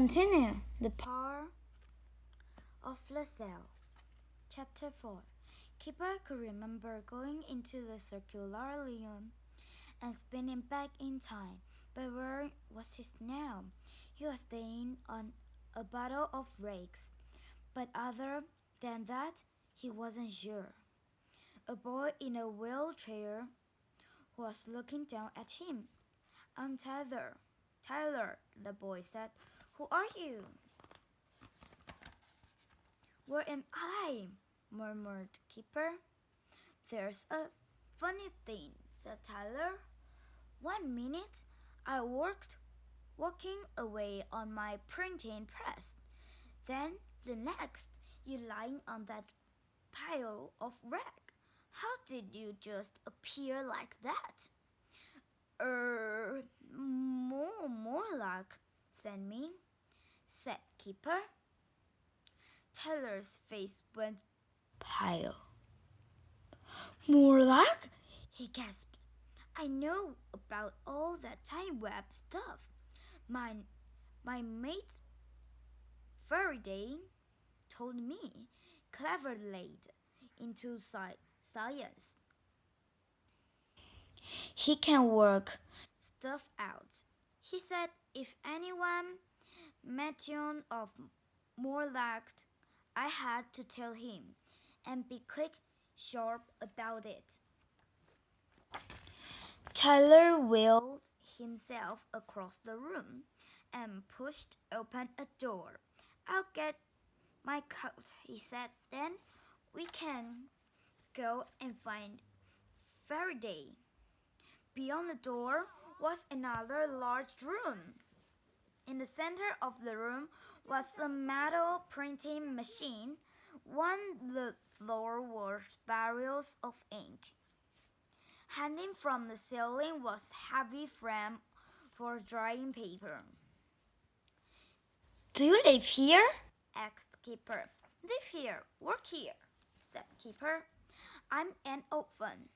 Continue. The power of the cell. Chapter 4. Keeper could remember going into the circular room and spinning back in time. But where was he now? He was staying on a bottle of rakes. But other than that, he wasn't sure. A boy in a wheelchair was looking down at him. I'm Tyler. Tyler, the boy said. Who are you? Where am I? Murmured Keeper. There's a funny thing, said Tyler. 1 minute I working away on my printing press. Then the next you lying on that pile of rag. How did you just appear like that? More luck than me, said Keeper. Tyler's face went pale. More luck? He gasped. I know about all that time web stuff. My mate Faraday told me. Clever lad into science. He can work stuff out. He said if anyone mentioned of more luck, I had to tell him and be quick, sharp about it. Tyler wheeled himself across the room and pushed open a door. I'll get my coat, he said. Then we can go and find Faraday. Beyond the door was another large room. In the center of the room was a metal printing machine. On the floor were barrels of ink. Hanging from the ceiling was heavy frame for drying paper. Do you live here? Asked Keeper. Live here, work here, said Keeper. I'm an orphan.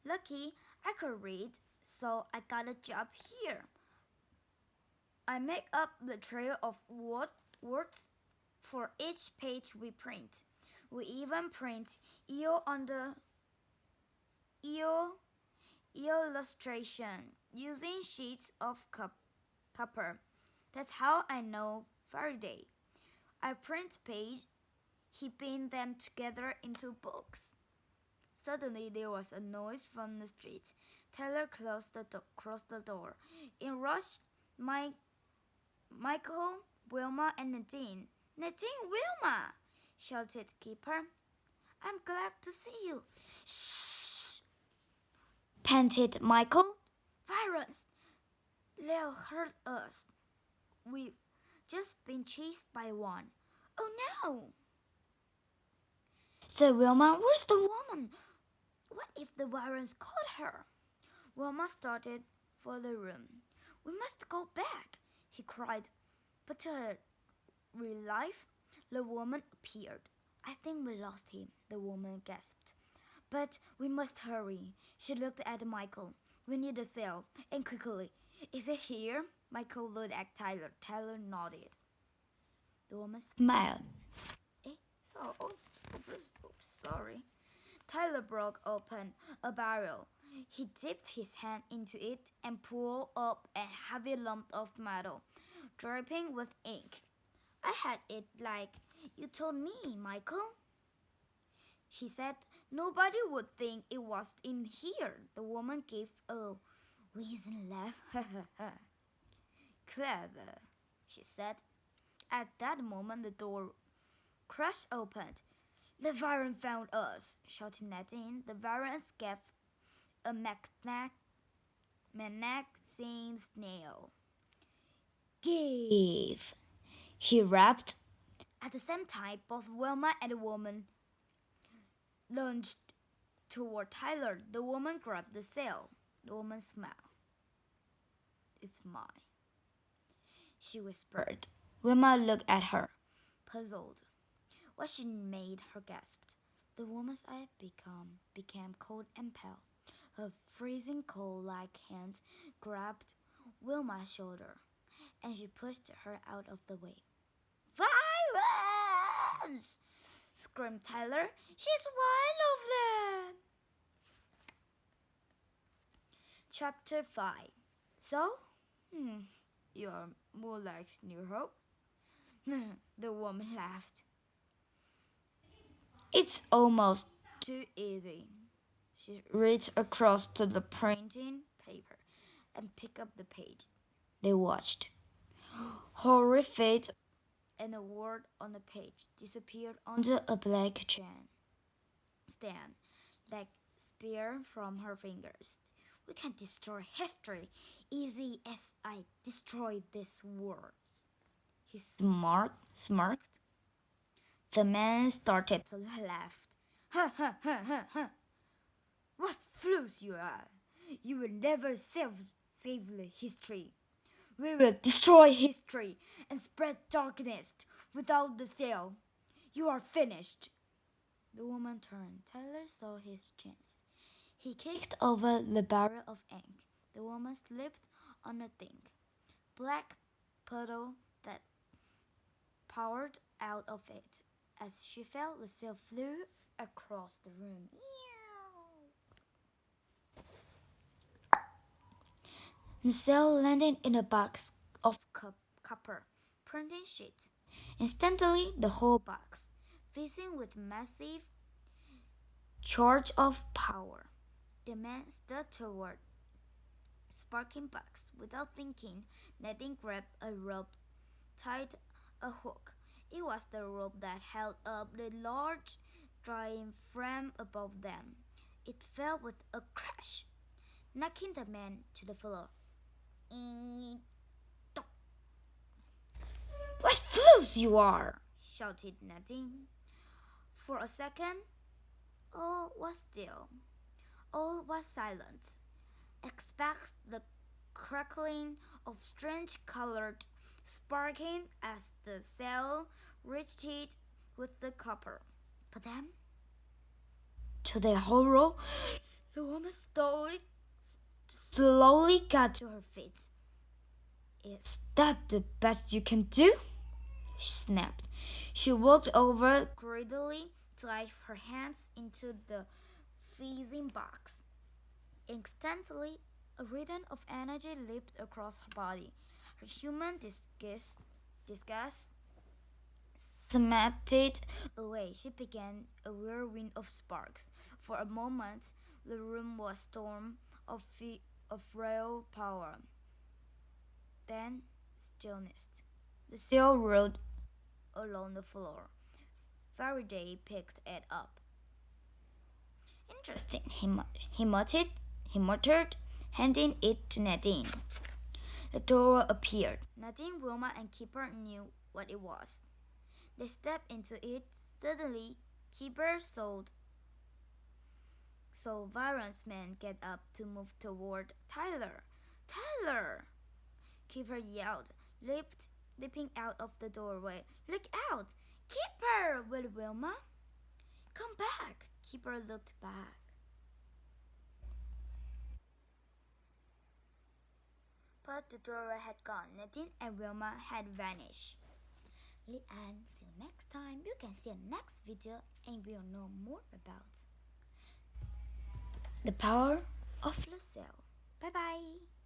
Lucky I could read, so I got a job here. I make up the trail of words for each page we print. We even print illustration using sheets of copper. That's how I know Faraday. I print page, he pinned them together into books. Suddenly there was a noise from the street. Tyler closed the door. In rushed Michael, Wilma, and Nadine. Nadine, Wilma! Shouted Keeper. I'm glad to see you. Shh! Panted Michael. Virus! They'll hurt us. We've just been chased by one. Oh no! Said Wilma. Where's the woman? What if the Warrens caught her? Wilma started for the room. We must go back, he cried. But to her relief, the woman appeared. I think we lost him, the woman gasped. But we must hurry. She looked at Michael. We need a cell, and quickly. Is it here? Michael looked at Tyler. Tyler nodded. The woman smiled. Sorry. Tyler broke open a barrel. He dipped his hand into it and pulled up a heavy lump of metal, dripping with ink. I had it like you told me, Michael. He said nobody would think it was in here. The woman gave a wheezing laugh. Clever, she said. At that moment, the door crashed open. The Varren found us, shouted Nadine. The Varrens gave a menacing snail. Give, he rapped. At the same time, both Wilma and the woman lunged toward Tyler. The woman grabbed the sail. The woman smiled. It's mine, she whispered. Wilma looked at her, puzzled. What she made her gasped. The woman's eye became cold and pale. Her freezing cold-like hand grabbed Wilma's shoulder, and she pushed her out of the way. Virus! Screamed Tyler. She's one of them! Chapter 5. So? You're more like New Hope? The woman laughed. It's almost too easy. She reached across to the printing paper and picked up the page. They watched. Horrified, and a word on the page disappeared onto a black stand, like spear from her fingers. We can destroy history easy as I destroy these words. He smirked. The man started to laugh. Ha ha ha ha ha! What fools you are! You will never save the history. We will destroy history and spread darkness without the sail. You are finished. The woman turned. Tyler saw his chance. He kicked over the barrel of ink. The woman slipped on a thin, black puddle that poured out of it. As she fell, the sail flew across the room. The sail landed in a box of copper printing sheets. Instantly, the whole box, fizzing with massive charge of power. The man stood toward sparking box. Without thinking, Nadine grabbed a rope, tied a hook. It was the rope that held up the large drying frame above them. It fell with a crash, knocking the man to the floor. What fools you are! Shouted Nadine. For a second, all was still. All was silent, except the crackling of strange-colored sparking as the sail reached it with the copper. But then, to their horror, the woman slowly got to her feet. Is that the best you can do? She snapped. She walked over, greedily dived her hands into the fizzing box. Instantly, a rhythm of energy leaped across her body. Her human disgust smattered away. She began a whirlwind of sparks. For a moment, the room was storm of rail power. Then stillness. The sail rolled along the floor. Faraday picked it up. Interesting, he muttered, handing it to Nadine. The door appeared. Nadine, Wilma, and Keeper knew what it was. They stepped into it. Suddenly, Keeper saw Viron's men get up to move toward Tyler. Tyler! Keeper yelled, leaping out of the doorway. Look out! Keeper! Will Wilma? Come back! Keeper looked back. But the doorway had gone. Nadine and Wilma had vanished. Leanne, see you next time. You can see the next video and we'll know more about the power of the sail. Bye bye.